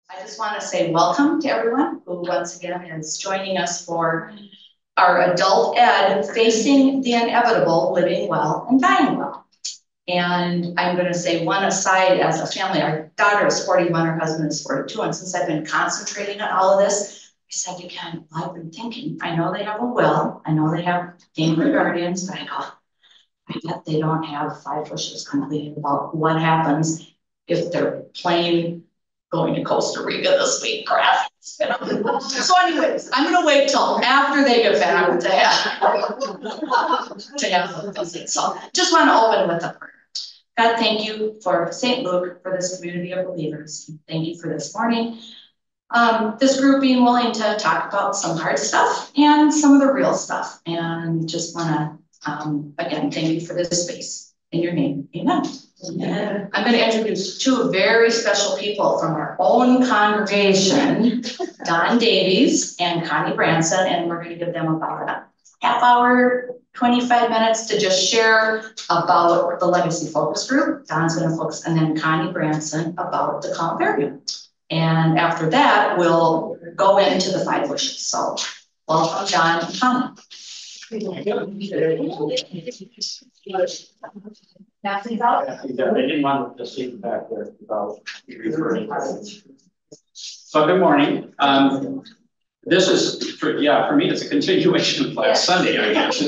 I just want to say welcome to everyone who once again is joining us for our adult ed, Facing the Inevitable, Living Well and Dying Well. And I'm going to say one aside as a family, our daughter is 41, her husband is 42. And since I've been concentrating on all of this, I said again, I've been thinking, I know they have a will, I know they have angry guardians, but I go, I bet they don't have 5 wishes completed about what happens if they're playing going to Costa Rica this week, crap. So anyways, I'm gonna wait till after they get back to have a visit. So just want to open with a prayer. God, thank you for St. Luke, for this community of believers. Thank you for this morning. This group being willing to talk about some hard stuff and some of the real stuff. And just want to, again, thank you for this space. In your name, amen. Yeah. I'm going to introduce 2 very special people from our own congregation, Don Davies and Connie Branson, and we're going to give them about a half hour, 25 minutes to just share about the Legacy Focus Group. Don's going to focus, and then Connie Branson about the columbarium. And after that, we'll go into the 5 wishes. So welcome, Don and Connie. I didn't want to sit back there without referring. So good morning. This is for me it's a continuation of last Sunday, I guess.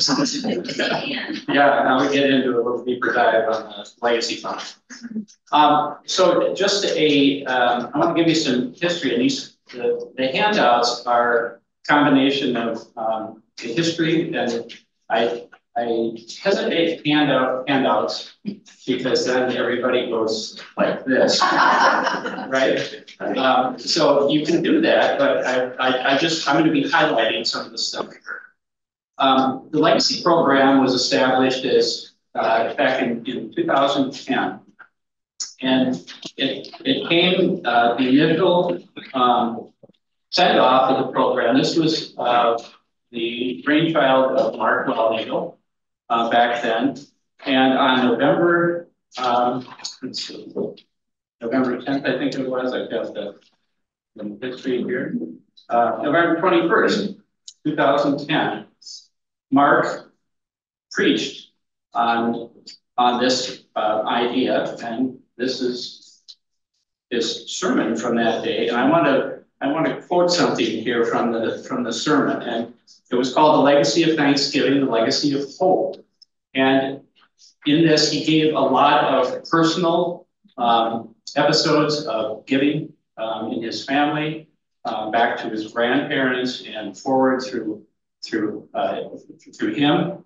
Yeah, now we get into a little deeper dive on the Legacy Fund. So just I want to give you some history, and the handouts are a combination of the history, and I hesitate to hand out handouts because then everybody goes like this, right? So you can do that, but I'm going to be highlighting some of the stuff here. The Legacy program was established as back in 2010, and it came the initial send off of the program. This was the brainchild of Mark Wellnagel back then. And on November, November 10th, I think it was, I've got the history here. November 21st, 2010, Mark preached on this idea, and this is his sermon from that day. And I want to quote something here from the sermon, and it was called "The Legacy of Thanksgiving, the Legacy of Hope." And in this, he gave a lot of personal episodes of giving in his family, back to his grandparents and forward through him.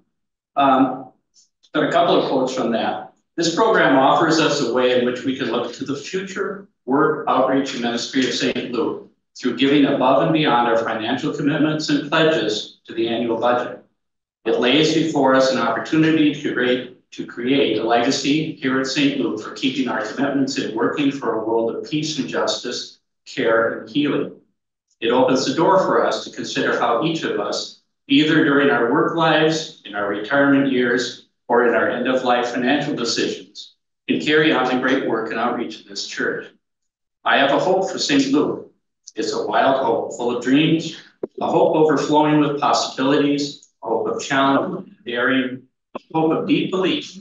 But a couple of quotes from that. This program offers us a way in which we can look to the future work, outreach, and ministry of St. Luke through giving above and beyond our financial commitments and pledges to the annual budget. It lays before us an opportunity to create a legacy here at St. Luke for keeping our commitments and working for a world of peace and justice, care and healing. It opens the door for us to consider how each of us, either during our work lives, in our retirement years, or in our end-of-life financial decisions, can carry on the great work and outreach of this church. I have a hope for St. Luke. It's a wild hope, full of dreams, a hope overflowing with possibilities, a hope of challenge, daring, a hope of deep belief.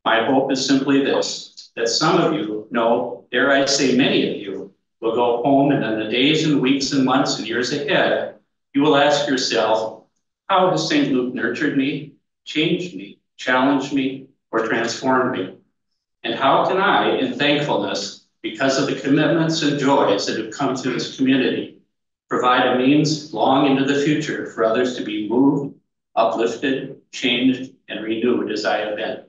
My hope is simply this, that some of you, no, dare I say many of you, will go home, and in the days and weeks and months and years ahead, you will ask yourself, how has St. Luke nurtured me, changed me, challenged me, or transformed me? And how can I, in thankfulness, because of the commitments and joys that have come to this community, provide a means long into the future for others to be moved, uplifted, changed, and renewed as I have been?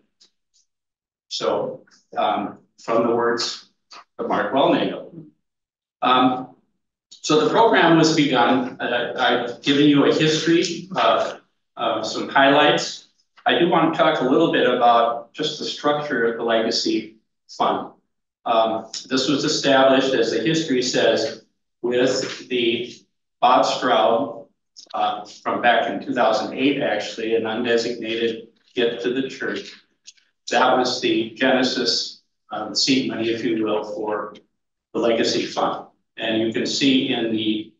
So, from the words of Mark Wellnagel. So the program was begun. I've given you a history of some highlights. I do want to talk a little bit about just the structure of the Legacy Fund. This was established, as the history says, with the Bob Stroud from back in 2008, actually, an undesignated gift to the church. That was the genesis, seed money, if you will, for legacy fund. And you can see in the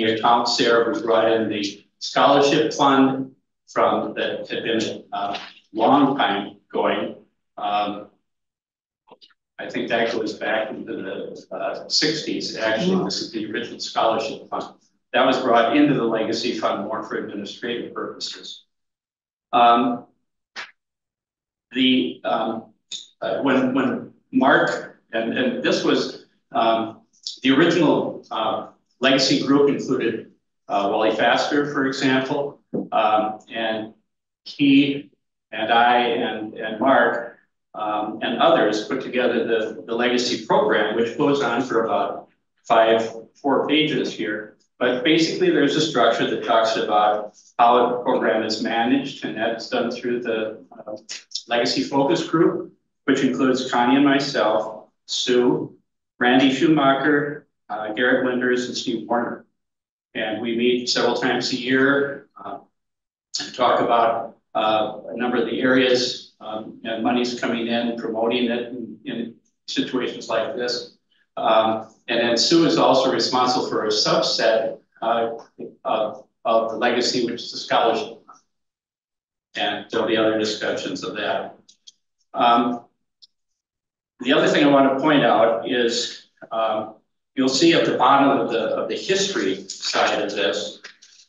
accounts there, we brought in the scholarship fund from that had been a long time going. I think that goes back into the 60s. Actually, this is the original scholarship fund. That was brought into the legacy fund more for administrative purposes. When Mark, and this was the original legacy group included Wally Faster, for example, and he and I and Mark and others put together the legacy program, which goes on for about 4 pages here. But basically, there's a structure that talks about how a program is managed, and that's done through the legacy focus group, which includes Connie and myself, Sue, Randy Schumacher, Garrett Winders, and Steve Warner. And we meet several times a year and talk about a number of the areas and money's coming in, promoting it in situations like this. And then Sue is also responsible for a subset of the legacy, which is the scholarship. And there'll be other discussions of that. The other thing I want to point out is you'll see at the bottom of the history side of this,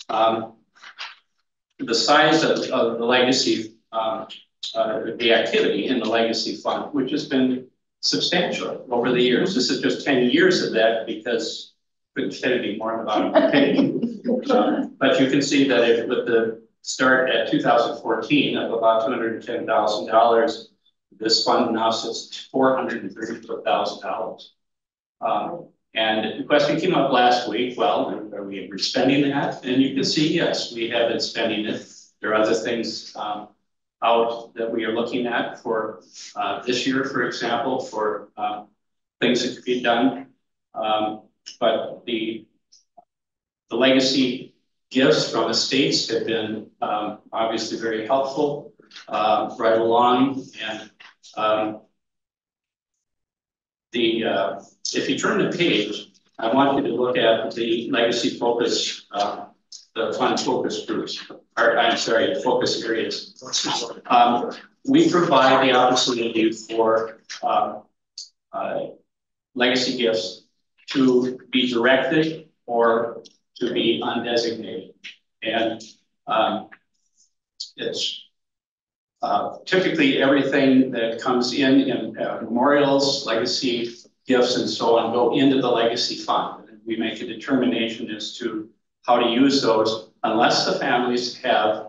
the size of the legacy, the activity in the legacy fund, which has been substantial over the years. This is just 10 years of that because it couldn't say any more about it. But you can see that with the start at 2014 of about $210,000, this fund now sits at $434,000. And the question came up last week, well, are we spending that? And you can see, yes, we have been spending it. There are other things out that we are looking at for this year, for example, for things that could be done. But the legacy gifts from the states have been obviously very helpful right along. And if you turn the page, I want you to look at the legacy focus, the fund focus groups, or I'm sorry, focus areas. We provide the opportunity for legacy gifts to be directed or to be undesignated. And it's typically everything that comes in memorials, legacy gifts, and so on go into the legacy fund. And we make a determination as to how to use those unless the families have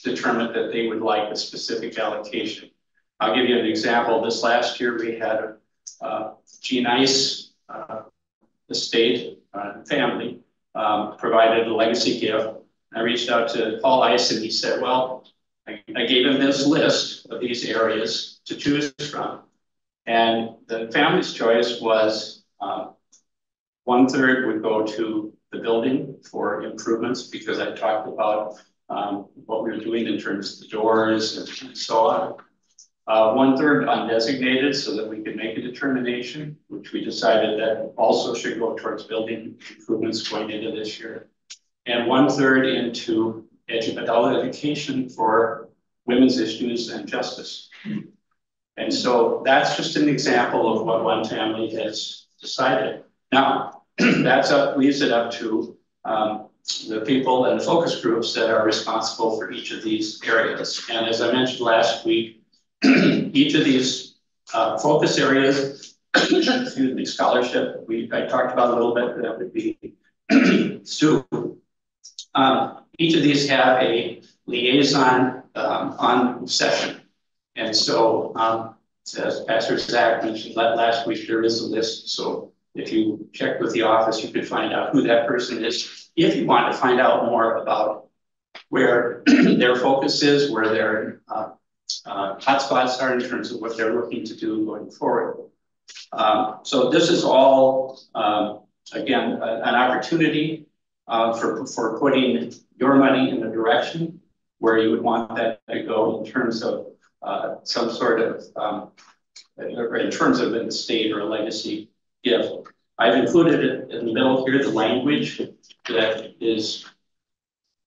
determined that they would like a specific allocation. I'll give you an example. This last year we had Gene Ice estate family provided a legacy gift. I reached out to Paul Ice and he said, well, I gave him this list of these areas to choose from. And the family's choice was 1/3 would go to the building for improvements because I talked about what we were doing in terms of the doors and so on. 1/3 undesignated so that we could make a determination, which we decided that also should go towards building improvements going into this year. And 1/3 into adult education for women's issues and justice. And so that's just an example of what one family has decided. Now, leaves it up to the people and focus groups that are responsible for each of these areas. And as I mentioned last week, each of these focus areas, excuse me, scholarship, I talked about a little bit, that would be Sue. Each of these have a liaison on session. And so, as Pastor Zach mentioned last week, there is a list. So if you check with the office, you could find out who that person is. If you want to find out more about where their focus is, where their hotspots are in terms of what they're looking to do going forward. So this is all, again, an opportunity for putting your money in the direction where you would want that to go in terms of some sort of, or in terms of a state or a legacy gift. I've included it in the middle here, the language that is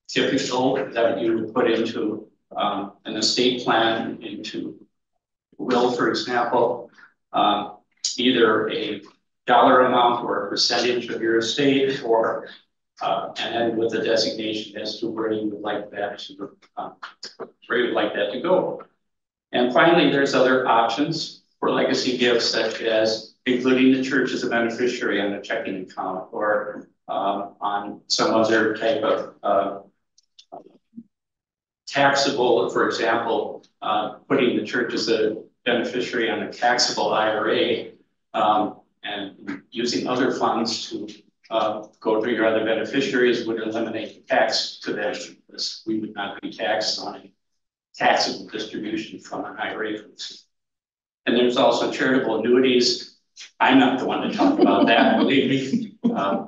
typical that you would put into an estate plan, into will, for example, either a dollar amount or a percentage of your estate, or and then with a designation as to where you would like that to go. And finally, there's other options for legacy gifts, such as including the church as a beneficiary on a checking account, or on some other type of taxable, for example, putting the church as a beneficiary on a taxable IRA, and using other funds to go to your other beneficiaries would eliminate the tax to them, because we would not be taxed on a taxable distribution from an IRA. And there's also charitable annuities. I'm not the one to talk about that, believe me.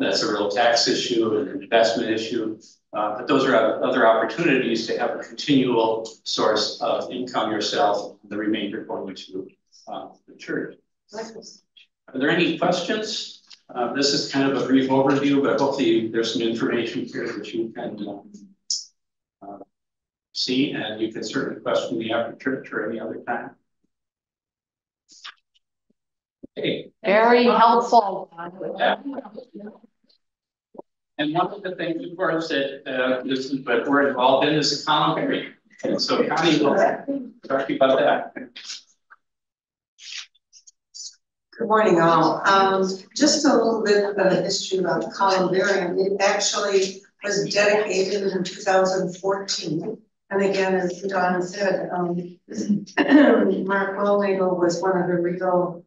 That's a real tax issue and an investment issue. But those are other opportunities to have a continual source of income yourself, the remainder going to the church. Are there any questions? This is kind of a brief overview, but hopefully there's some information here that you can see, and you can certainly question me after church or any other time. Okay. Very helpful. And one of the things, of course, that this is what we're involved in is a columbarium. And so Connie will talk to you about that. Good morning, all. Just a little bit of a history about the columbarium. It actually was dedicated in 2014. And again, as Don said, Mark Wellnagel was one of the real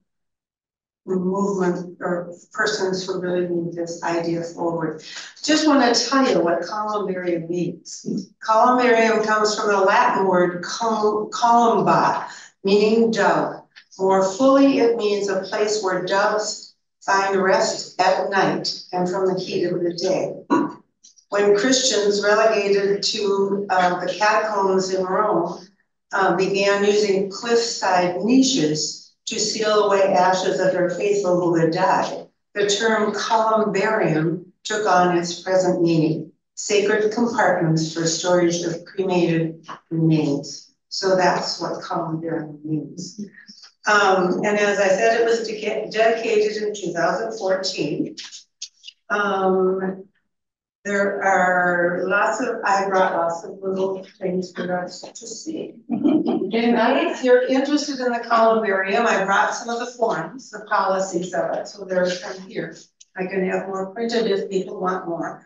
movement or persons who really moved this idea forward. Just want to tell you what columbarium means. Columbarium comes from the Latin word columba, meaning dove. More fully, it means a place where doves find rest at night and from the heat of the day. When Christians relegated to the catacombs in Rome began using cliffside niches to seal away ashes of their faithful who had died, the term columbarium took on its present meaning: sacred compartments for storage of cremated remains. So that's what columbarium means. And as I said, it was dedicated in 2014. There are I brought lots of little things for us to see. And if you're interested in the columbarium, I brought some of the forms, the policies of it. So there's some here. I can have more printed if people want more.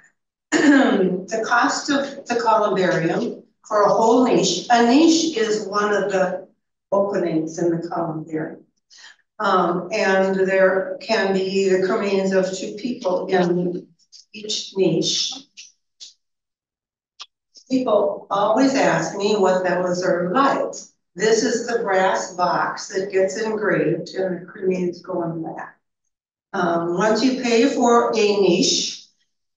The cost of the columbarium for a whole niche. A niche is one of the openings in the columbarium. And there can be the cremains of 2 people in each niche. People always ask me what those are like. This is the brass box that gets engraved and the cremains go in that. Once you pay for a niche,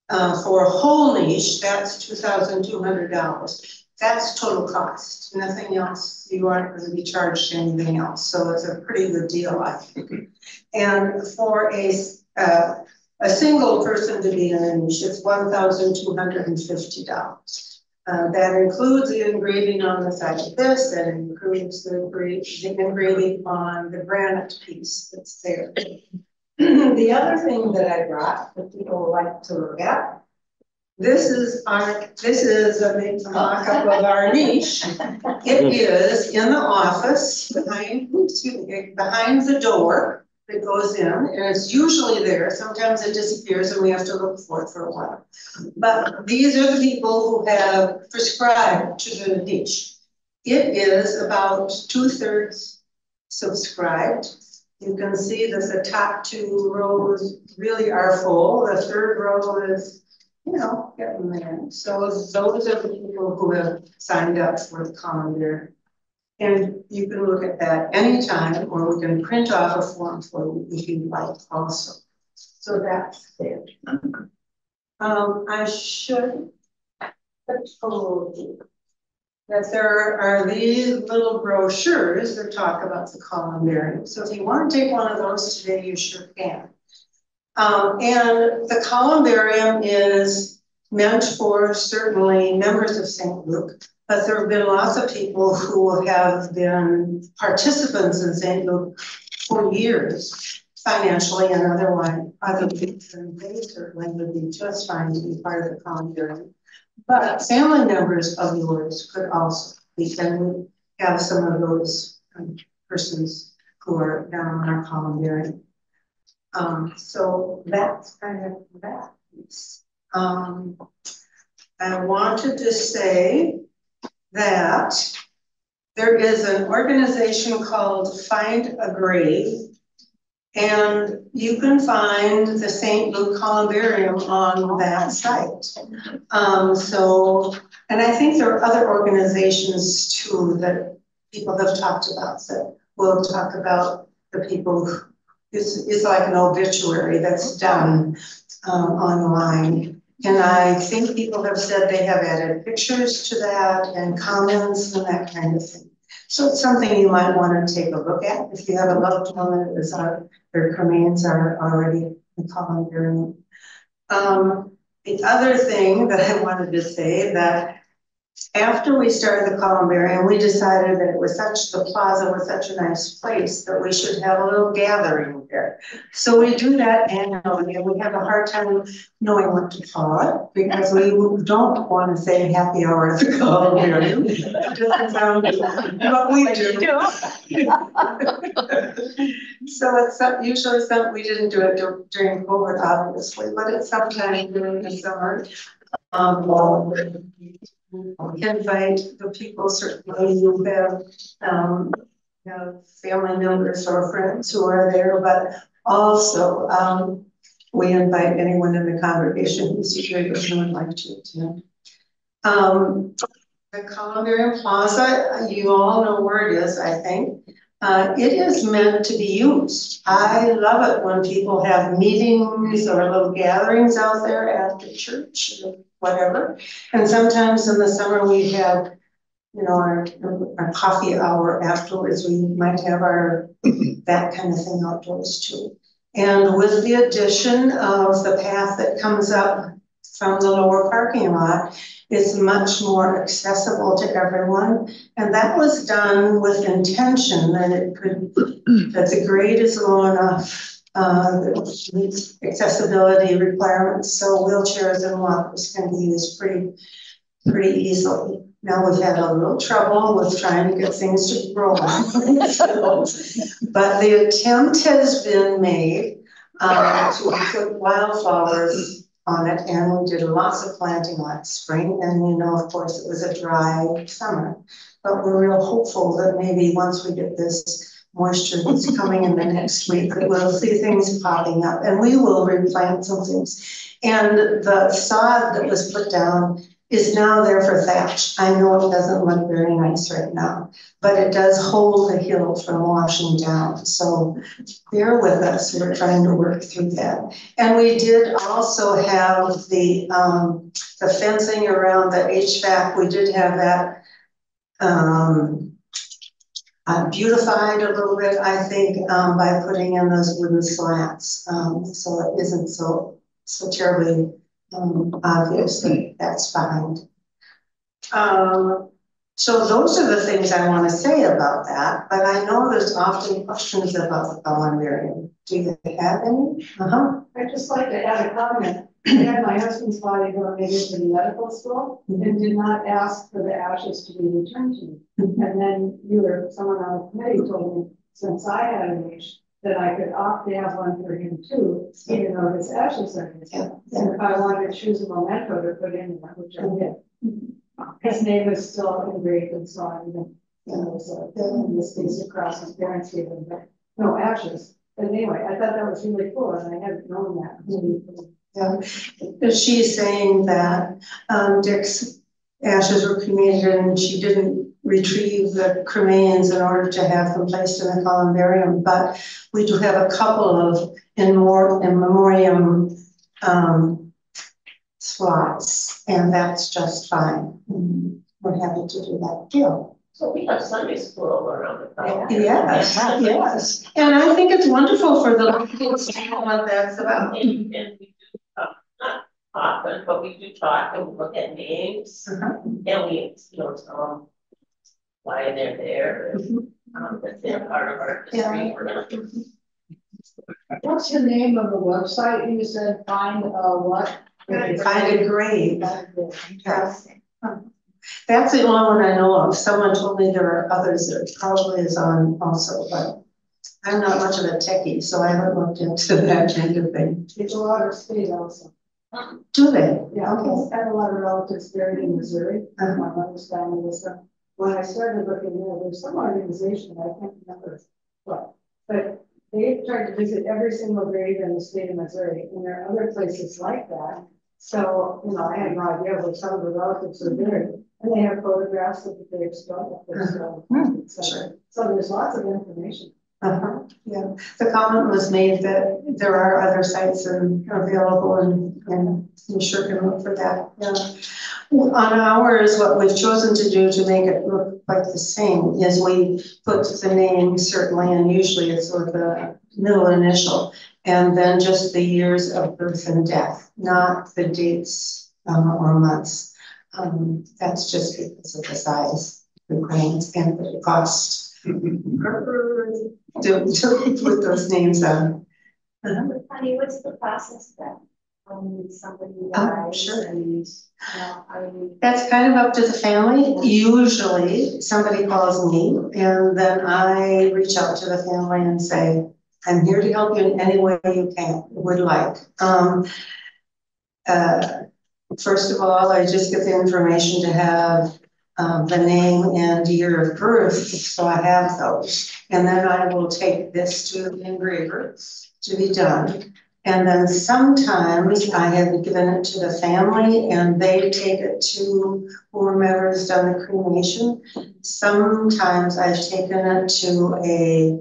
for a whole niche, that's $2,200. That's total cost. Nothing else. You aren't going to be charged anything else. So it's a pretty good deal, I think. And for a single person to be in a niche, it's $1,250. That includes the engraving on the side of this, that includes the engraving on the granite piece that's there. The other thing that I brought that people like to look at, this is a mock-up of our niche. It is in the office behind the door that goes in, and it's usually there. Sometimes it disappears and we have to look for it for a while. But these are the people who have prescribed to the niche. It is about 2/3 subscribed. You can see that the top 2 rows really are full. The 3rd row is, getting there. So those are the people who have signed up for the columbarium. And you can look at that anytime, or we can print off a form for you if you like also. So that's there. I should have told you that there are these little brochures that talk about the columbarium. So if you want to take one of those today, you sure can. And the columbarium is meant for certainly members of St. Luke, but there have been lots of people who have been participants in St. Luke for years, financially and otherwise, and they certainly would be just fine to be part of the columbarium. But family members of yours could also be, and we have some of those persons who are down on our columbarium. So that's kind of that piece. I wanted to say that there is an organization called Find a Grave, and you can find the St. Luke Columbarium on that site. And I think there are other organizations too that people have talked about that will talk about the people who it's like an obituary that's done online. And I think people have said they have added pictures to that and comments and that kind of thing. So it's something you might want to take a look at if you have a loved one that is their remains are already in the columbarium. The other thing that I wanted to say that after we started the columbarium, we decided that the plaza was such a nice place that we should have a little gathering there. So we do that annually, and we have a hard time knowing what to call it because we don't want to say happy hour at the columbarium. It doesn't sound good, but we do. So it's usually something we didn't do it during COVID, obviously, but it's sometime during the summer. Invite the people certainly who have family members or friends who are there, but also we invite anyone in the congregation who's here who would like to attend. The Columbarium Plaza, you all know where it is, I think. It is meant to be used. I love it when people have meetings or little gatherings out there after church or whatever. And sometimes in the summer we have, our coffee hour afterwards. We might have that kind of thing outdoors too. And with the addition of the path that comes up from the lower parking lot, it's much more accessible to everyone. And that was done with intention that that the grade is low enough that meets accessibility requirements, so wheelchairs and walkers can be used pretty easily. Now we've had a little trouble with trying to get things to grow on, but the attempt has been made to put wildflowers on it, and we did lots of planting last spring, and of course it was a dry summer, but we're real hopeful that maybe once we get this moisture that's coming in the next week that we'll see things popping up, and we will replant some things. And the sod that was put down is now there for thatch. I know it doesn't look very nice right now, but it does hold the hill from washing down. So bear with us, we're trying to work through that. And we did also have the fencing around the HVAC. We did have that beautified a little bit, I think, by putting in those wooden slats. So it isn't so terribly obvious that that's fine. So those are the things I want to say about that, but I know there's often questions about the columbarium. Do you have any? I'd just like to add a comment. I had my husband's body donated to the medical school and did not ask for the ashes to be returned to me. And then someone on the committee told me, since I had an age, that I could opt to have one for him too, even though his ashes are his. And if I wanted to choose a memento to put in there, which I did, his name is still engraved and so on. In this case, across his parents gave him no ashes. But anyway, I thought that was really cool, and I hadn't known that. Yeah. She's saying that Dick's ashes were cremated and she didn't retrieve the cremains in order to have them placed in the columbarium, but we do have a couple of in memoriam slots, and that's just fine. We're happy to do that too. So we have Sunday school around the clock. Yes, yes. And I think it's wonderful for the little kids to know what that's about. And we do talk, not often, but we do talk and we look at names. And we, tell them why they're there. That they're part of our history. What's the name of the website? You said find what? Find a grave. Yes. That's the only one I know of. Someone told me there are others that probably is on also, but I'm not much of a techie, so I haven't looked into that kind of thing. It's a lot of state also. Do they? Yeah, I have a lot of relatives buried in Missouri. My mother's family was when I started looking there, there's some organization, I can't remember what, but they tried to visit every single grave in the state of Missouri, and there are other places like that. So, I had no idea where some of the relatives are buried, and they have photographs of the graves still. So there's lots of information. Yeah, the comment was made that there are other sites available, and you sure can look for that. Yeah. On ours, what we've chosen to do to make it look like the same is we put the name certainly, and usually it's with the middle initial, and then just the years of birth and death, not the dates or months. That's just because of the size of the grains and the cost. To put those names on. Honey, what's the process then? Somebody dies, sure. And, That's kind of up to the family. Usually somebody calls me and then I reach out to the family and say, I'm here to help you in any way you would like. First of all, I just get the information to have the name and year of birth, so I have those. And then I will take this to the engraver to be done. And then sometimes I have given it to the family and they take it to whomever has done the cremation. Sometimes I've taken it to a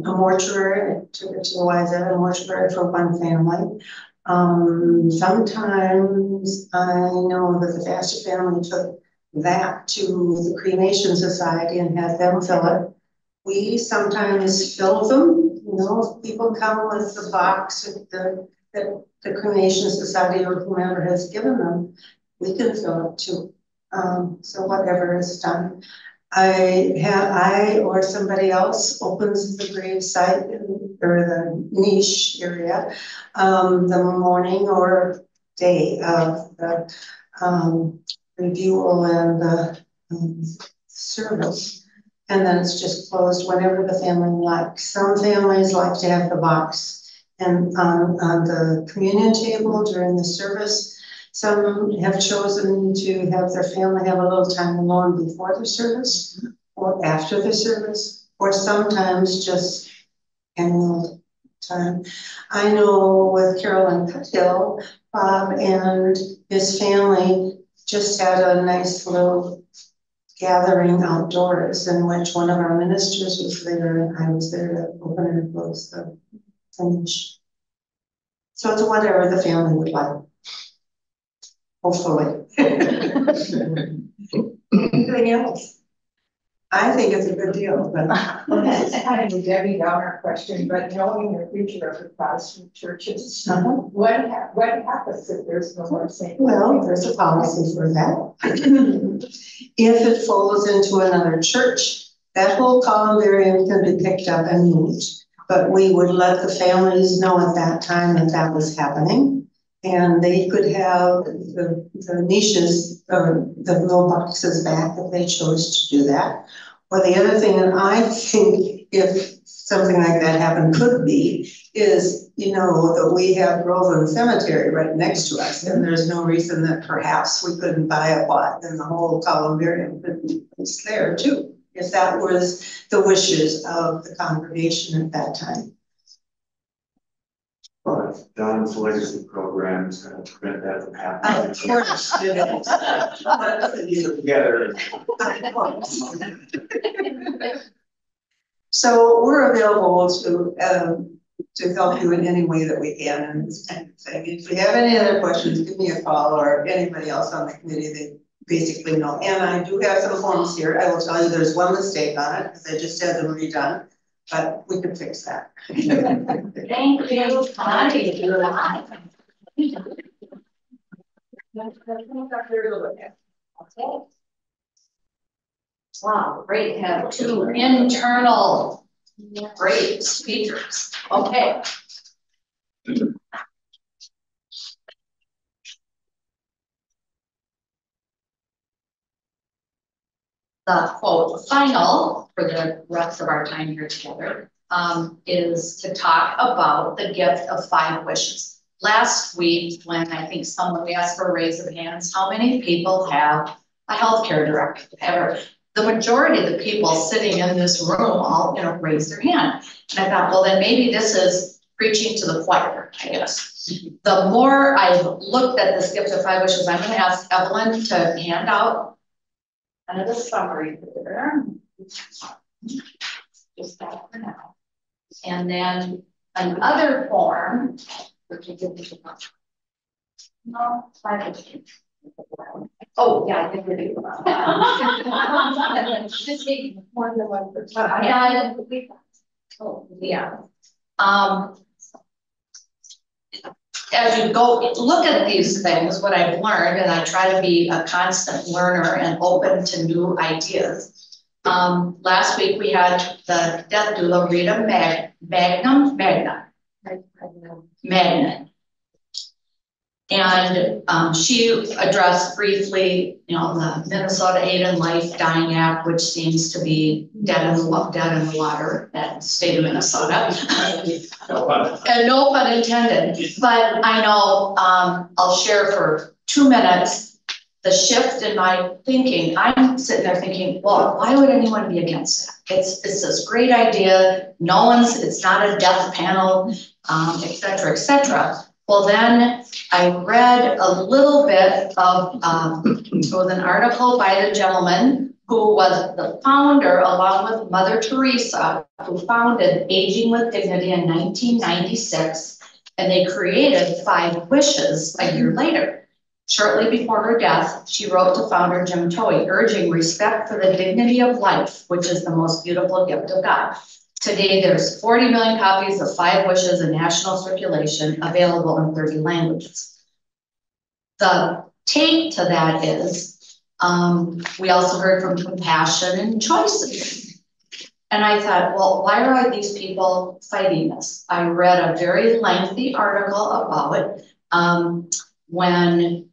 mortuary. I took it to the YZ mortuary for one family. Sometimes I know that the Faster family took that to the cremation society and had them fill it. We sometimes fill them. People come with the box that the cremation society or whomever has given them, we can fill it too. So whatever is done. I or somebody else opens the grave site or the niche area the morning or day of the review and the service. And then it's just closed whenever the family likes. Some families like to have the box and on the communion table during the service. Some have chosen to have their family have a little time alone before the service or after the service, or sometimes just annual time. I know with Carolyn Cuthill, Bob and his family just had a nice little gathering outdoors in which one of our ministers was there and I was there to open and close the finish. So it's whatever the family would like. Hopefully. Anything else? I think it's a good deal, but this is kind of a Debbie Downer question, but knowing the future of the Protestant churches, what happens if there's no more St. Well, there's a policy for that. If it falls into another church, that whole columbarium can be picked up and moved. But we would let the families know at that time that that was happening. And they could have the niches or the little boxes back if they chose to do that. Or the other thing that I think, if something like that happened, could be, is, that we have Groveland Cemetery right next to us, and there's no reason that perhaps we couldn't buy a plot and the whole columbarium could be placed there too, if that was the wishes of the congregation at that time. But Don's legacy programs prevent that from happening. Of course, it is. Together. So we're available to help you in any way that we can in this kind of thing. If you have any other questions, give me a call, or anybody else on the committee. basically no. And I do have some forms here. I will tell you there's one mistake on it because I just had them redone, but we can fix that. Thank you, Connie. You're alive. Okay. Wow, great to have two internal great speakers. Okay. The quote final for the rest of our time here together is to talk about the gift of 5 wishes. Last week, when I think someone asked for a raise of hands, how many people have a healthcare director? The majority of the people sitting in this room all, raised their hand. And I thought, well, then maybe this is preaching to the choir, I guess. The more I've looked at this gift of 5 wishes, I'm going to ask Evelyn to hand out kind of the summary there. Just that for now. And then another form, which is no, 5 wishes. Oh, yeah, I think we're doing that. Just taking more than one per time. Yeah. As you go look at these things, what I've learned, and I try to be a constant learner and open to new ideas. Last week we had the death doula Rita Magnan. And she addressed briefly, the Minnesota Aid in Life Dying Act, which seems to be dead in the water at the state of Minnesota. And no pun intended. But I know I'll share for 2 minutes the shift in my thinking. I'm sitting there thinking, well, why would anyone be against that? It's this great idea. It's not a death panel, et cetera, et cetera. Well, then I read a little bit of, it was an article by the gentleman who was the founder, along with Mother Teresa, who founded Aging with Dignity in 1996, and they created 5 wishes a year later. Shortly before her death, she wrote to founder Jim Toey, urging respect for the dignity of life, which is the most beautiful gift of God. Today, there's 40 million copies of 5 Wishes in national circulation, available in 30 languages. The take to that is, we also heard from compassion and choices. And I thought, well, why are these people fighting this? I read a very lengthy article about it when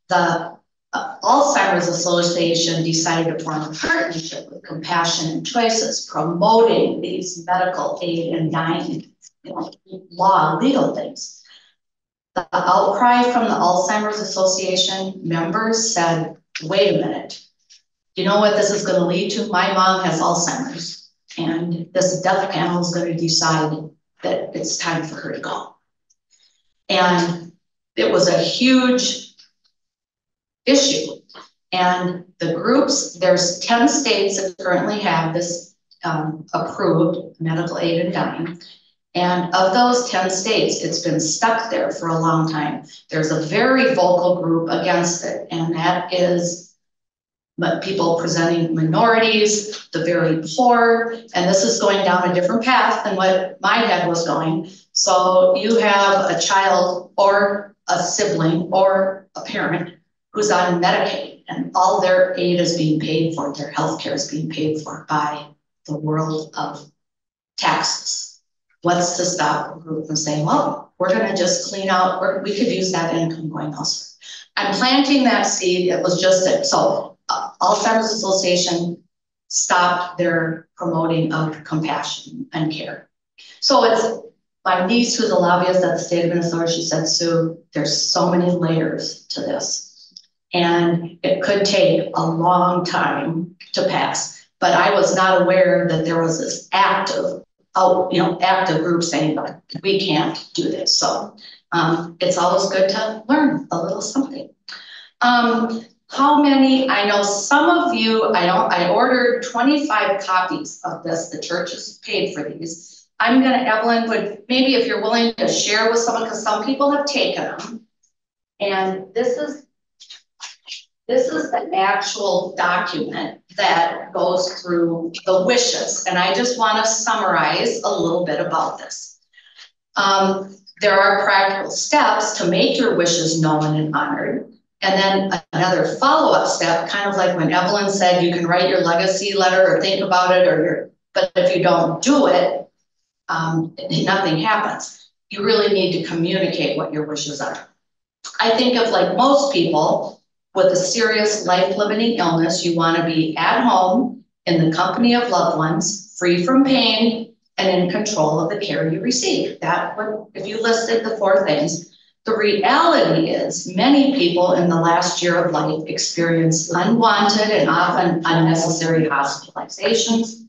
the Alzheimer's Association decided to form a partnership with Compassion and Choices, promoting these medical aid and dying, legal things. The outcry from the Alzheimer's Association members said, wait a minute, you know what this is going to lead to? My mom has Alzheimer's, and this death panel is going to decide that it's time for her to go. And it was a huge issue. And the groups, there's 10 states that currently have this approved medical aid and dying. And of those 10 states, it's been stuck there for a long time. There's a very vocal group against it, and that is people presenting minorities, the very poor, and this is going down a different path than what my head was going. So you have a child or a sibling or a parent who's on Medicaid, and all their aid is being paid for, their healthcare is being paid for by the world of taxes. What's to stop a group from saying, well, we're going to just clean out, we could use that income going elsewhere. I'm planting that seed. It was just it. So Alzheimer's Association stopped their promoting of compassion and care. So it's my niece, who's a lobbyist at the state of Minnesota, she said, Sue, there's so many layers to this. And it could take a long time to pass. But I was not aware that there was this active group saying, we can't do this. So it's always good to learn a little something. How many, I know some of you, I ordered 25 copies of this. The church has paid for these. Evelyn, maybe if you're willing to share with someone, because some people have taken them. And this is This is the actual document that goes through the wishes, and I just want to summarize a little bit about this. There are practical steps to make your wishes known and honored. And then another follow-up step, kind of like when Evelyn said, you can write your legacy letter or think about it, but if you don't do it, nothing happens. You really need to communicate what your wishes are. I think of, like most people with a serious life-limiting illness, you want to be at home in the company of loved ones, free from pain, and in control of the care you receive. That would, if you listed the 4 things. The reality is many people in the last year of life experience unwanted and often unnecessary hospitalizations.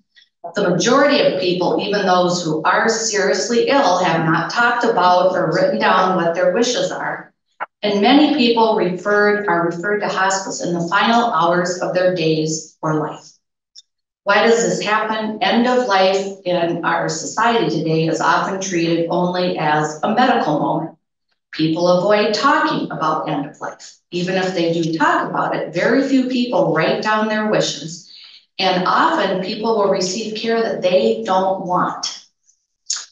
The majority of people, even those who are seriously ill, have not talked about or written down what their wishes are. And many people are referred to hospice in the final hours of their days or life. Why does this happen? End of life in our society today is often treated only as a medical moment. People avoid talking about end of life. Even if they do talk about it, very few people write down their wishes. And often people will receive care that they don't want,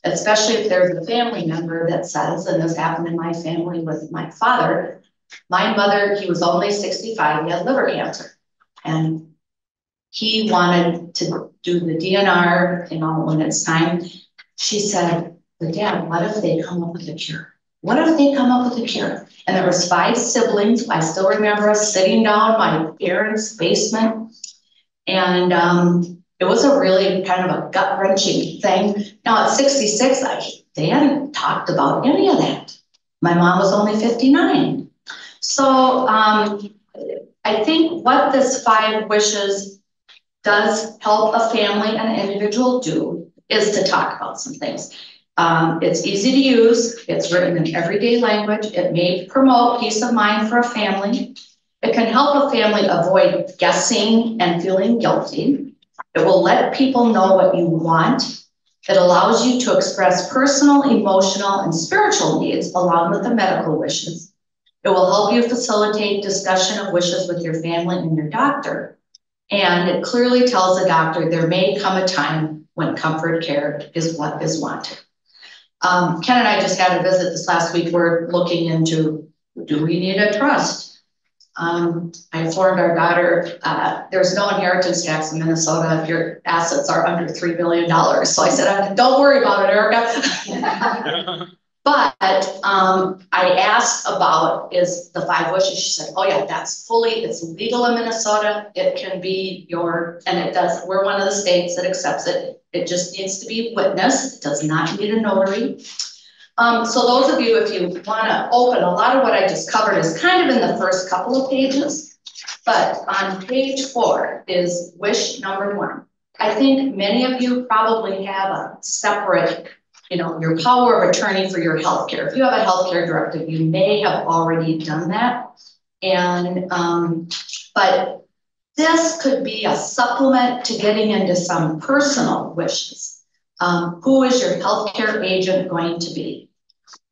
especially if there's a family member that says, and this happened in my family with my father. My mother, he was only 65, he had liver cancer. And he wanted to do the DNR, when it's time. She said, but Dad, what if they come up with a cure? What if they come up with a cure? And there was 5 siblings. I still remember us sitting down in my parents' basement. And it was a really kind of a gut-wrenching thing. Now at 66, they hadn't talked about any of that. My mom was only 59. So I think what this 5 wishes does help a family and an individual do is to talk about some things. It's easy to use. It's written in everyday language. It may promote peace of mind for a family. It can help a family avoid guessing and feeling guilty. It will let people know what you want. It allows you to express personal, emotional, and spiritual needs along with the medical wishes. It will help you facilitate discussion of wishes with your family and your doctor. And it clearly tells the doctor there may come a time when comfort care is what is wanted. Ken and I just had a visit this last week. We're looking into, do we need a trust? I informed our daughter, there's no inheritance tax in Minnesota if your assets are under $3 billion. So I said, don't worry about it, Erica. But I asked about is the 5 wishes. She said, oh yeah, it's legal in Minnesota. It can be and it does, we're one of the states that accepts it. It just needs to be witnessed. It does not need a notary. So those of you, if you want to open, a lot of what I just covered is kind of in the first couple of pages, but on page 4 is wish number 1. I think many of you probably have a separate, your power of attorney for your healthcare. If you have a healthcare directive, you may have already done that. And, but this could be a supplement to getting into some personal wishes. Who is your healthcare agent going to be?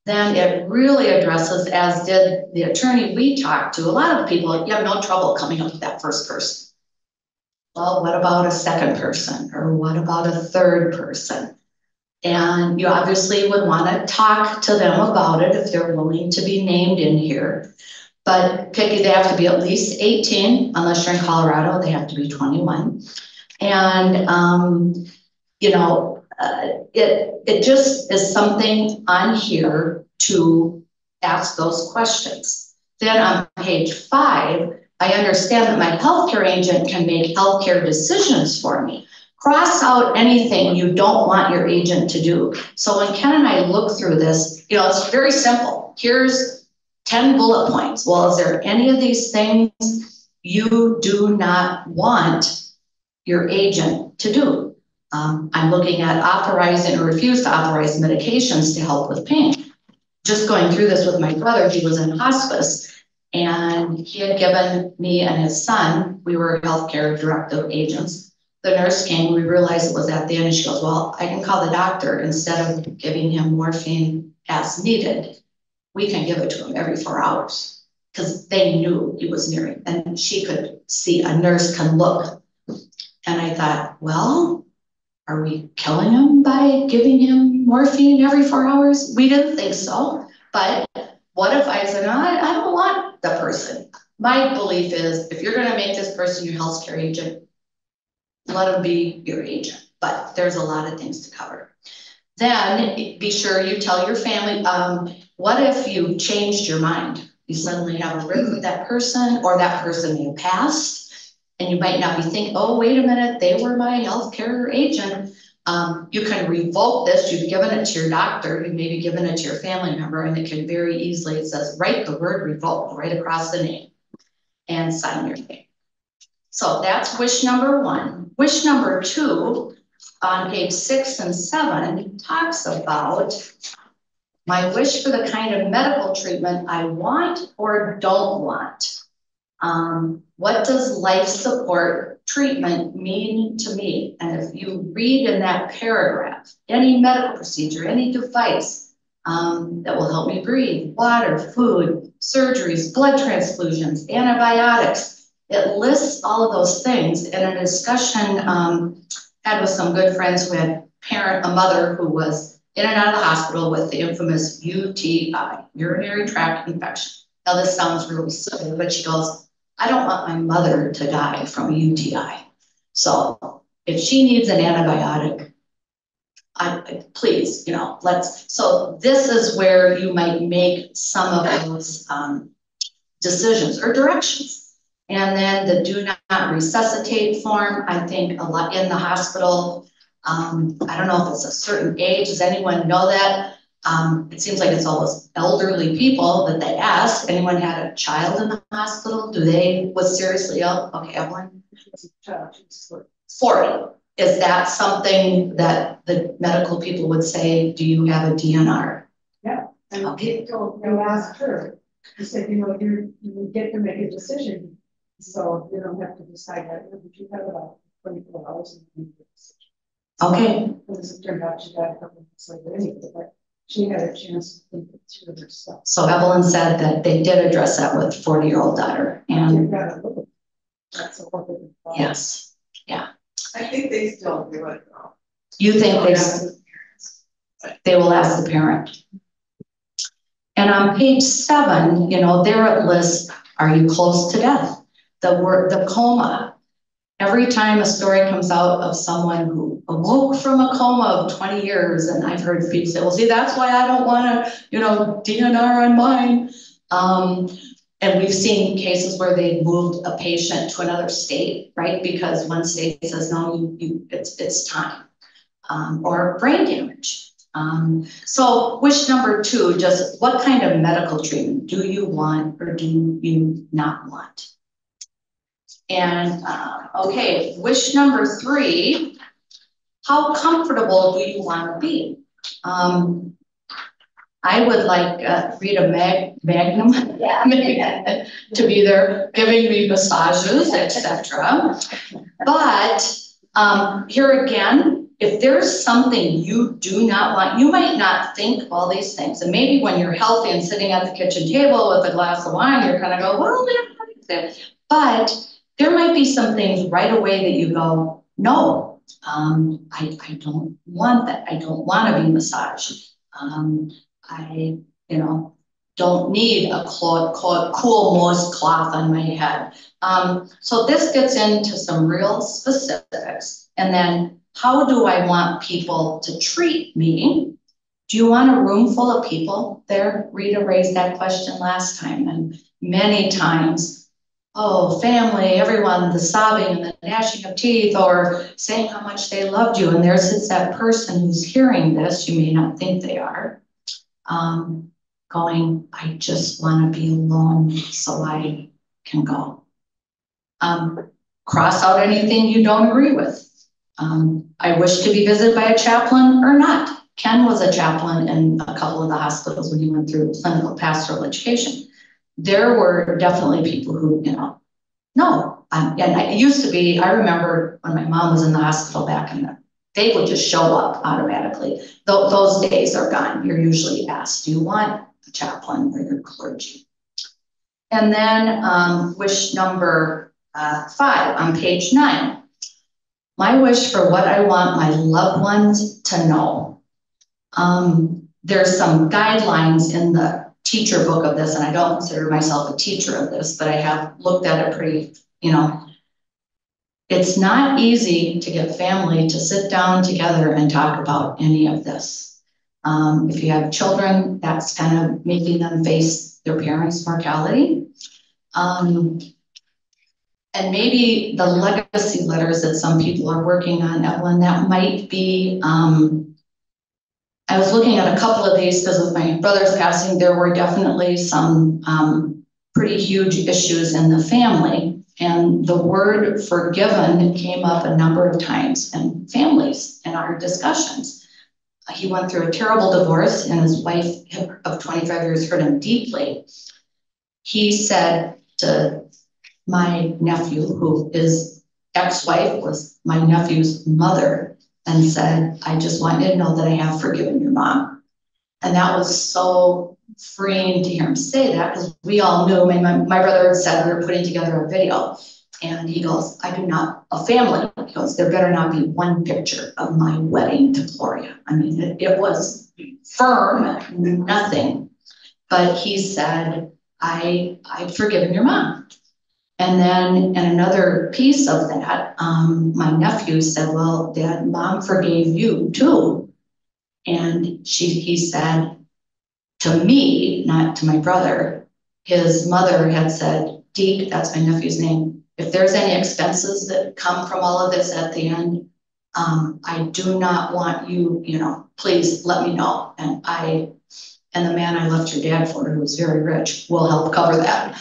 Then it really addresses, as did the attorney we talked to, a lot of people, you have no trouble coming up with that first person. Well, what about a second person? Or what about a third person? And you obviously would want to talk to them about it if they're willing to be named in here. But they have to be at least 18, unless you're in Colorado, they have to be 21. And, it just is something on here to ask those questions. Then on page 5, I understand that my healthcare agent can make healthcare decisions for me. Cross out anything you don't want your agent to do. So when Ken and I look through this, it's very simple. Here's 10 bullet points. Well, is there any of these things you do not want your agent to do? I'm looking at authorizing or refuse to authorize medications to help with pain. Just going through this with my brother, he was in hospice and he had given me and his son, we were healthcare directive agents. The nurse came, we realized it was at the end and she goes, well, I can call the doctor instead of giving him morphine as needed. We can give it to him every 4 hours. because they knew he was nearing, and she could see, a nurse can look. And I thought, well, are we killing him by giving him morphine every 4 hours? We didn't think so, but what if I said, no, I don't want the person. My belief is, if you're gonna make this person your healthcare agent, let him be your agent, but there's a lot of things to cover. Then be sure you tell your family, what if you changed your mind? You suddenly have a rift with that person, or that person may have passed, and you might not be thinking, oh, wait a minute, they were my healthcare agent. You can revoke this. You've given it to your doctor, you maybe given it to your family member, and it can very easily, it says, write the word revoke right across the name and sign your name. So that's wish number 1. Wish number 2 on page 6 and 7 talks about my wish for the kind of medical treatment I want or don't want. What does life support treatment mean to me? And if you read in that paragraph, any medical procedure, any device that will help me breathe, water, food, surgeries, blood transfusions, antibiotics, it lists all of those things. In a discussion had with some good friends who had a mother who was in and out of the hospital with the infamous UTI, urinary tract infection. Now this sounds really silly, but she goes, I don't want my mother to die from a UTI. So if she needs an antibiotic, please, let's, so this is where you might make some of those decisions or directions. And then the do not resuscitate form, I think a lot in the hospital, I don't know if it's a certain age, does anyone know that? It seems like it's always elderly people that they ask. Anyone had a child in the hospital? Was seriously ill? Okay, Evelyn? 40. Is that something that the medical people would say, do you have a DNR? Yeah, and okay. You asked her, you said, you get to make a decision. So you don't have to decide that, but you have about 24 hours to make a decision. Okay. Because it turned out she got a couple of months later anyway, but she had a chance to think it through herself. So Evelyn said that they did address that with 40-year-old daughter. And that's a whole different problem. yes, yeah. I think they still do it though. You think they will ask the parent. And on page 7, there it lists, are you close to death? The coma. Every time a story comes out of someone who awoke from a coma of 20 years, and I've heard people say, well, see, that's why I don't want to, DNR on mine. And we've seen cases where they moved a patient to another state, right? Because one state says, no, it's time, or brain damage. So wish number 2, just what kind of medical treatment do you want or do you not want? And okay, wish number 3, how comfortable do you want to be? I would like Rita Magnum to be there giving me massages, etc. But here again, if there's something you do not want, you might not think all these things. And maybe when you're healthy and sitting at the kitchen table with a glass of wine, you're kind of go, well, but there might be some things right away that you go, no, I don't want that. I don't want to be massaged. I, don't need a cool moist cloth on my head. So this gets into some real specifics. And then how do I want people to treat me? Do you want a room full of people there? Rita raised that question last time, and many times, oh, family, everyone, the sobbing and the gnashing of teeth, or saying how much they loved you. And there sits that person who's hearing this, you may not think they are, going, I just want to be alone so I can go. Cross out anything you don't agree with. I wish to be visited by a chaplain or not. Ken was a chaplain in a couple of the hospitals when he went through clinical pastoral education. There were definitely people who, no. And it used to be, I remember when my mom was in the hospital back in the, they would just show up automatically. Those days are gone. You're usually asked, do you want a chaplain or your clergy? And then wish number 5 on page 9. My wish for what I want my loved ones to know. There's some guidelines in the teacher book of this, and I don't consider myself a teacher of this, but I have looked at it pretty, it's not easy to get family to sit down together and talk about any of this. If you have children, that's kind of making them face their parents' mortality. And maybe the legacy letters that some people are working on, Evelyn, that might be, I was looking at a couple of these because of my brother's passing. There were definitely some pretty huge issues in the family. And the word forgiven came up a number of times in families in our discussions. He went through a terrible divorce and his wife of 25 years hurt him deeply. He said to my nephew, who his ex-wife was my nephew's mother, and said, I just want you to know that I have forgiven your mom. And that was so freeing to hear him say that, because we all knew, my brother had said we were putting together a video, and he goes, I do not, a family, he goes, there better not be one picture of my wedding to Gloria. I mean, it was firm, nothing. But he said, I've forgiven your mom. And then in another piece of that, my nephew said, well, Dad, Mom forgave you too. And he said to me, not to my brother, his mother had said, Deke, that's my nephew's name, if there's any expenses that come from all of this at the end, I do not want you, please let me know. And the man I left your dad for, who was very rich, will help cover that.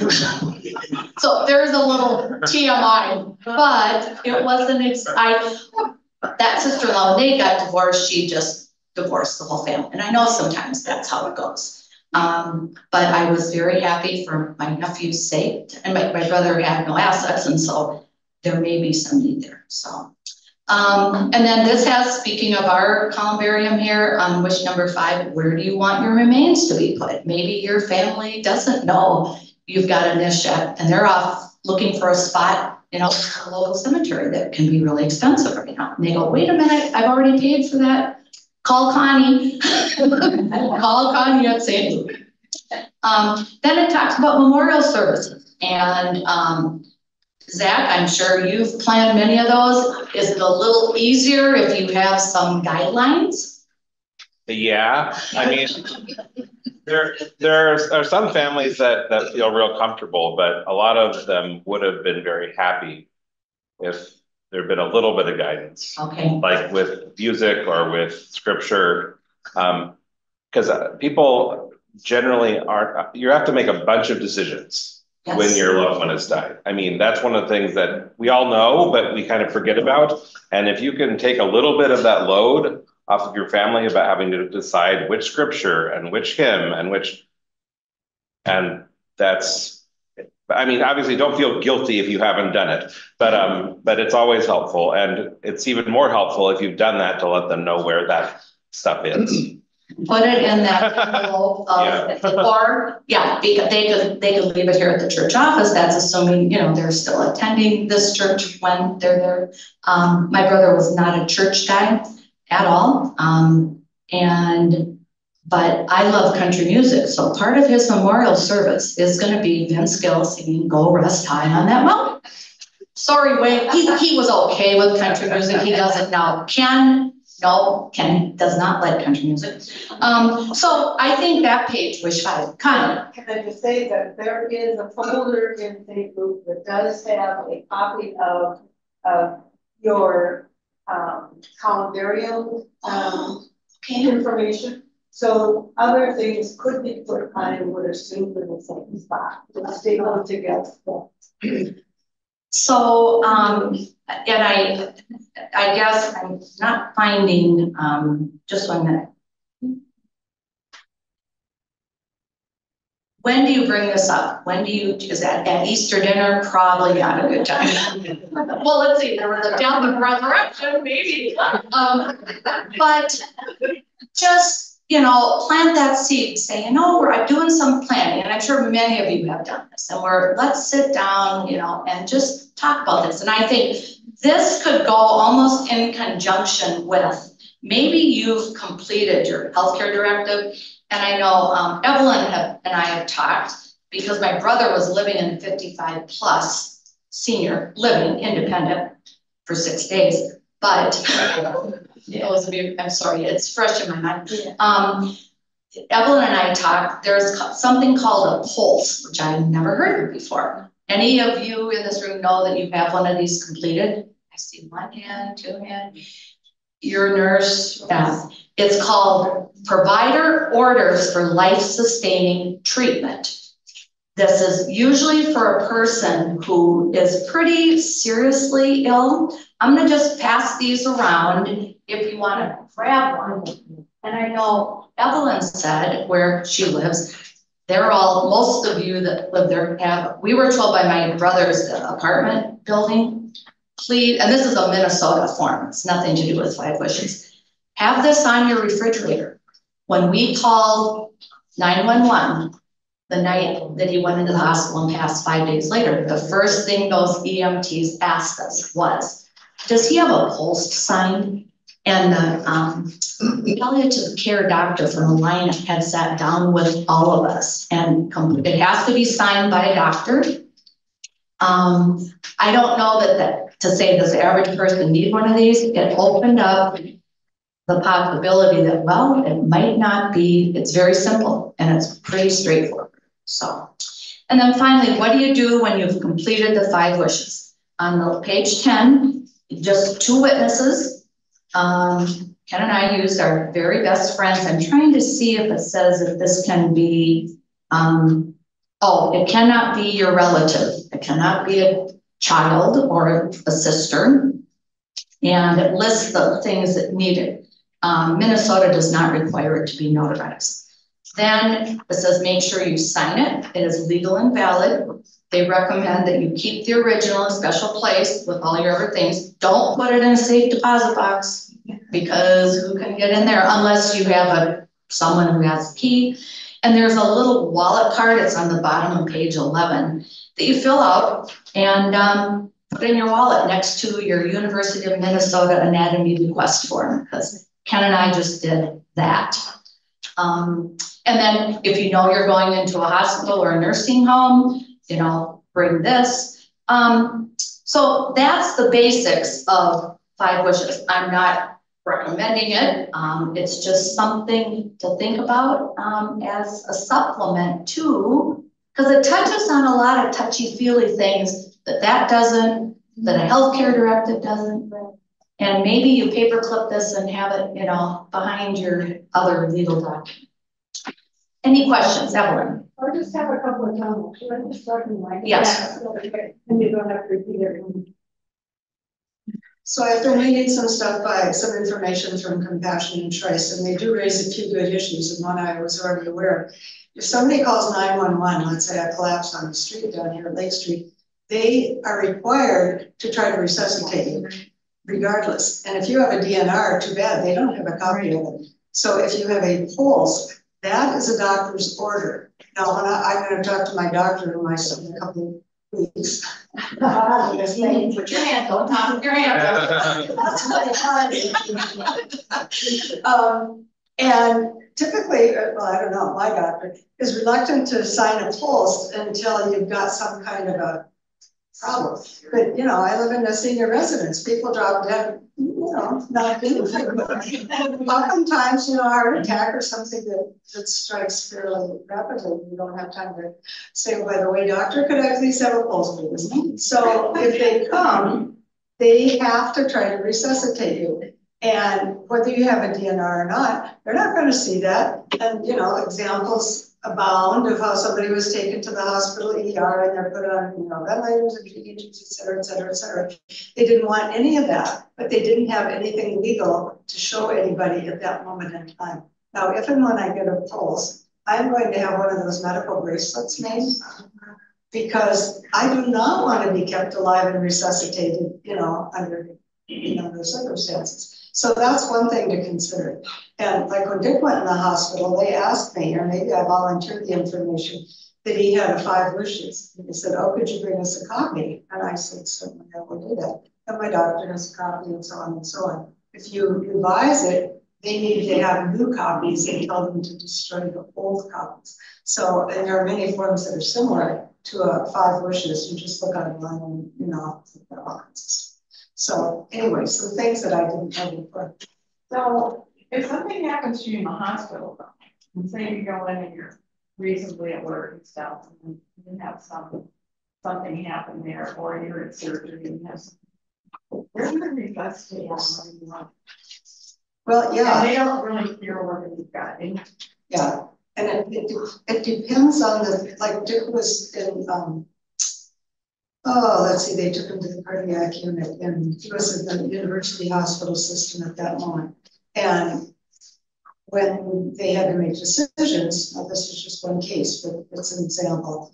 So there's a little TMI, but it wasn't, that sister-in-law, when they got divorced, she just divorced the whole family. And I know sometimes that's how it goes. But I was very happy for my nephew's sake, and my brother had no assets, and so there may be some need there, so. And then this has, speaking of our columbarium here, on wish number 5, where do you want your remains to be put? Maybe your family doesn't know you've got a niche yet, and they're off looking for a spot, a local cemetery that can be really expensive right now. And they go, wait a minute, I've already paid for that. Call Connie. Call Connie at St. Luke. Then it talks about memorial services, and Zach, I'm sure you've planned many of those. Is it a little easier if you have some guidelines? Yeah, I mean, there are some families that feel real comfortable, but a lot of them would have been very happy if there'd been a little bit of guidance. Okay. Like with music or with scripture, because people generally aren't, you have to make a bunch of decisions. Yes. When your loved one has died. I mean, that's one of the things that we all know, but we kind of forget about. And if you can take a little bit of that load off of your family about having to decide which scripture and which hymn and that's, I mean, obviously don't feel guilty if you haven't done it, but it's always helpful. And it's even more helpful if you've done that to let them know where that stuff is. Put it in that envelope or because they could leave it here at the church office. That's assuming, they're still attending this church when they're there. My brother was not a church guy at all. But I love country music. So part of his memorial service is going to be Vince Gill singing Go Rest High on That Mountain. Sorry, Wayne, he was okay with country music. He doesn't now. Ken does not like country music. So I think that page, wish 5, Connie. Can I just say that there is a folder in St. Luke that does have a copy of your columbarium information. So other things could be put on and would assume in the same spot. Let's stay all together. So, and I guess I'm not finding, just 1 minute. When do you bring this up? Is that at Easter dinner? Probably not a good time. Well, let's see, there was a death and resurrection, maybe. But just, plant that seed, say, we're doing some planning, and I'm sure many of you have done this, and let's sit down, and just talk about this. And I think this could go almost in conjunction with, maybe you've completed your healthcare directive, and I know Evelyn and I have talked, because my brother was living in 55 plus senior living independent for 6 days, but I'm sorry, it's fresh in my mind. Evelyn and I talked, there's something called a pulse, which I've never heard of before. Any of you in this room know that you have one of these completed? I see 1 hand, 2 hands. Your nurse, it's called Provider Orders for Life-Sustaining Treatment. This is usually for a person who is pretty seriously ill. I'm gonna just pass these around if you wanna grab one. And I know Evelyn said where she lives, most of you that live there we were told by my brother's apartment building, please, and this is a Minnesota form, it's nothing to do with 5 wishes. Have this on your refrigerator. When we called 911, the night that he went into the hospital and passed 5 days later, the first thing those EMTs asked us was, does he have a pulse signed? And the palliative care doctor from the line had sat down with all of us, and it has to be signed by a doctor. I don't know that to say does the average person need one of these, it opened up the possibility that, well, it might not be, it's very simple and it's pretty straightforward. So, and then finally, what do you do when you've completed the 5 wishes? On the page 10, just 2 witnesses. Ken and I used our very best friends. I'm trying to see if it says if this can be, it cannot be your relative. It cannot be a child or a sister. And it lists the things that need it. Minnesota does not require it to be notarized. Then it says make sure you sign it. It is legal and valid. They recommend that you keep the original in a special place with all your other things. Don't put it in a safe deposit box, because who can get in there unless you have someone who has a key. And there's a little wallet card, it's on the bottom of page 11, that you fill out and put in your wallet next to your University of Minnesota anatomy request form, because Ken and I just did that. And then if you know you're going into a hospital or a nursing home, bring this. So that's the basics of 5 wishes. I'm not recommending it. It's just something to think about as a supplement too, because it touches on a lot of touchy-feely things that doesn't, that a healthcare directive doesn't. And maybe you paperclip this and have it, behind your other legal document. Any questions, Evelyn? I just have a couple of comments. Should I just start in my Yes. And you don't have to repeat everything. So I've been reading some information from Compassion and Choice, and they do raise a few good issues, and one I was already aware of. If somebody calls 911, let's say a collapse on the street down here at Lake Street, they are required to try to resuscitate you regardless. And if you have a DNR, too bad, they don't have a copy of it. So if you have a pulse, that is a doctor's order. Now, when I'm going to talk to my doctor who I saw in a couple of weeks. Put your hand on top of your hand. And typically, well, I don't know, my doctor is reluctant to sign a pulse until you've got some kind of a problem. But, I live in a senior residence. People drop dead, not anything. But oftentimes, a heart attack or something that strikes fairly rapidly. You don't have time to say, oh, by the way, doctor, could I please have a pulse, please? So if they come, they have to try to resuscitate you. And whether you have a DNR or not, they're not going to see that. And, examples abound of how somebody was taken to the hospital ER and they're put on, ventilators and PEGs, et cetera, et cetera, et cetera. They didn't want any of that, but they didn't have anything legal to show anybody at that moment in time. Now, if and when I get a pulse, I'm going to have one of those medical bracelets made, because I do not want to be kept alive and resuscitated, under the circumstances. So that's one thing to consider. And like when Dick went in the hospital, they asked me, or maybe I volunteered the information, that he had 5 wishes. And they said, oh, could you bring us a copy? And I said, certainly I will do that. And my doctor has a copy and so on and so on. If you revise it, they need to have new copies and tell them to destroy the old copies. So, and there are many forms that are similar to 5 wishes. You just look online and, you know, all kinds of stuff. So anyway, some things that I didn't know before. So if something happens to you in the hospital, and say you go in and you're reasonably alert and stuff, and you have something happen there, or you're in surgery and you have something, where's the investigation? Well, yeah. And they don't really care what you've got. Yeah, and it depends on the, like Dick was in, let's see, they took him to the cardiac unit, and he was in the university hospital system at that moment. And when they had to make decisions, now this is just one case, but it's an example.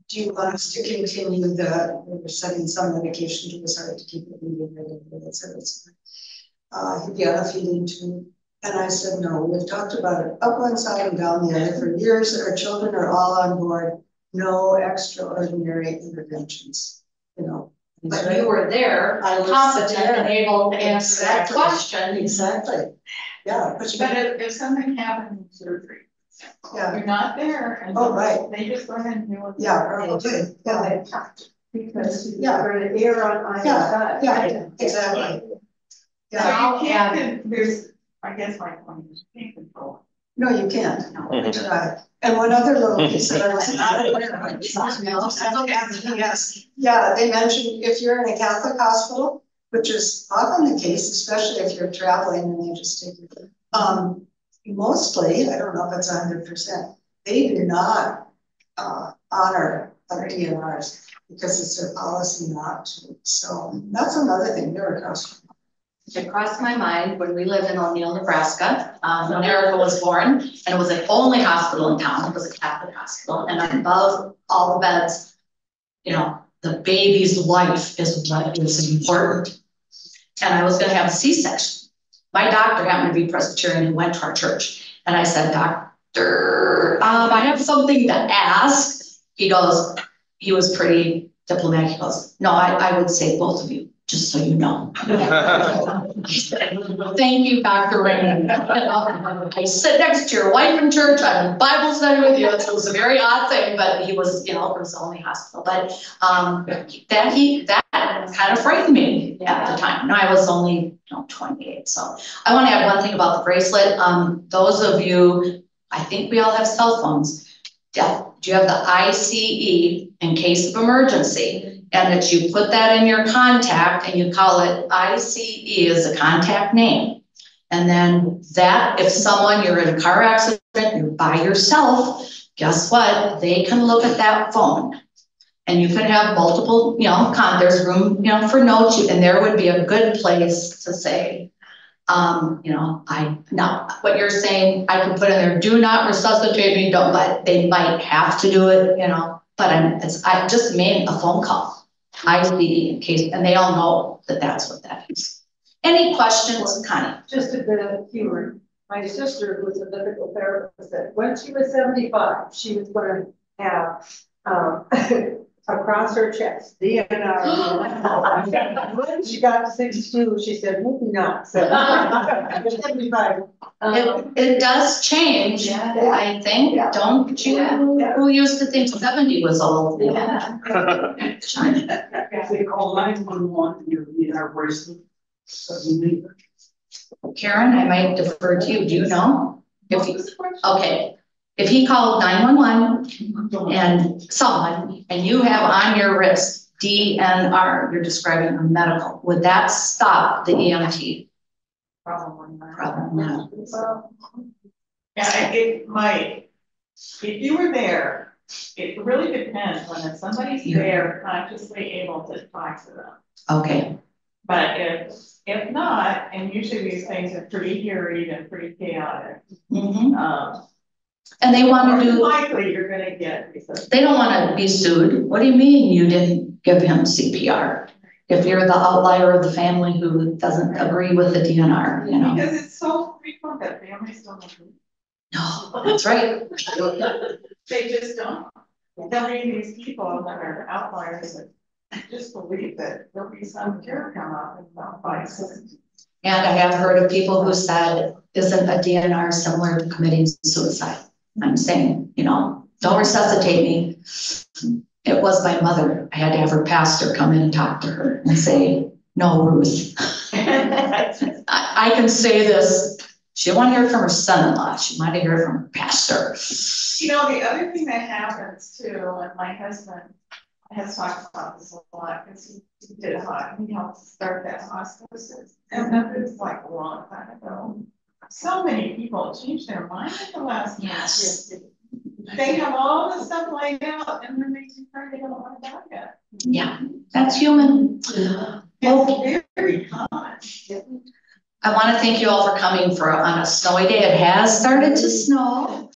Do you want us to continue we're setting some medication to his heart to keep it beating, et cetera, et cetera. He'd be on a feeding tube. And I said, no, we've talked about it up one side and down the other for years. Our children are all on board. No extraordinary interventions, you know. But you were there, competent and able to answer that question. Exactly. Yeah. But if something happened in surgery, yeah, you're not there, and right. They just go ahead and do it. Yeah, probably. Yeah. Because you're going to err on either side. Yeah, exactly. Yeah. So you can't, there's, I guess my point is you can't control it. No, you can't. No, right. And one other little piece that I was not aware of. Yes. Yeah, they mentioned if you're in a Catholic hospital, which is often the case, especially if you're traveling and they just take you. Mostly, I don't know if it's 100%, they do not honor other DNRs because it's their policy not to. So that's another thing. They're across. It crossed my mind when we lived in O'Neill, Nebraska, when Erica was born, and it was the only hospital in town. It was a Catholic hospital, and above all the beds, you know, the baby's life is what is important. And I was going to have a C-section. My doctor happened to be Presbyterian and went to our church, and I said, "Doctor, I have something to ask." He goes, he was pretty diplomatic. He goes, "No, I would say both of you, just so you know." Thank you, Dr. Raymond. I sit next to your wife in church. I'm in Bible study with you. It was a very odd thing, but he was, you know, it was the only hospital. But that kind of frightened me at the time. No, I was only 28. So I want to add one thing about the bracelet. Those of you, I think we all have cell phones. Yeah. Do you have the ICE in case of emergency? And that you put that in your contact and you call it ICE as a contact name. And then that, if you're in a car accident, you're by yourself, guess what? They can look at that phone. And you can have multiple, there's room, for notes, and there would be a good place to say, what you're saying, I can put in there, do not resuscitate me, don't, but they might have to do it, but I just made a phone call. ICE in case, and they all know that that's what that is. Any questions, Connie? Just a bit of humor. My sister was a physical therapist that when she was 75, she was going to have across her chest, DNR. When she got to 62, she said, maybe not. 75. It does change, I think. Yeah. Don't you? Yeah. Who used to think 70 was old? Yeah. If they call 911, you need our bracelet. Karen, I might defer to you. Do you know? Okay. If he called 911 and someone, and you have on your wrist DNR, you're describing a medical, would that stop the EMT? Probably not. Probably not. Yeah, it might. If you were there, it really depends when somebody's there consciously able to talk to them. Okay. But if not, and usually these things are pretty harried and pretty chaotic. Mm-hmm. And they want to do. Likely you're going to get. They don't want to be sued. What do you mean you didn't give him CPR? if you're the outlier of the family who doesn't agree with the DNR, you know. Because it's so frequent that families don't agree. No, that's right. They just don't. They'll be these people that are outliers that just believe that there'll be some cure come up in about 5 seconds. And I have heard of people who said, isn't a DNR similar to committing suicide? I'm saying, you know, don't resuscitate me. It was my mother. I had to have her pastor come in and talk to her and say, no, Ruth. I can say this. She didn't want to hear it from her son-in-law. She wanted to hear it from her pastor. You know, the other thing that happens too, and my husband has talked about this a lot, because he did he helped start that hospice, and that was like a long time ago. So many people changed their mind at the last minute. Yes. They have all the stuff laid out, and then they decide they don't want to die yet. Yeah, that's human. It's very common. I want to thank you all for coming on a snowy day. It has started to snow.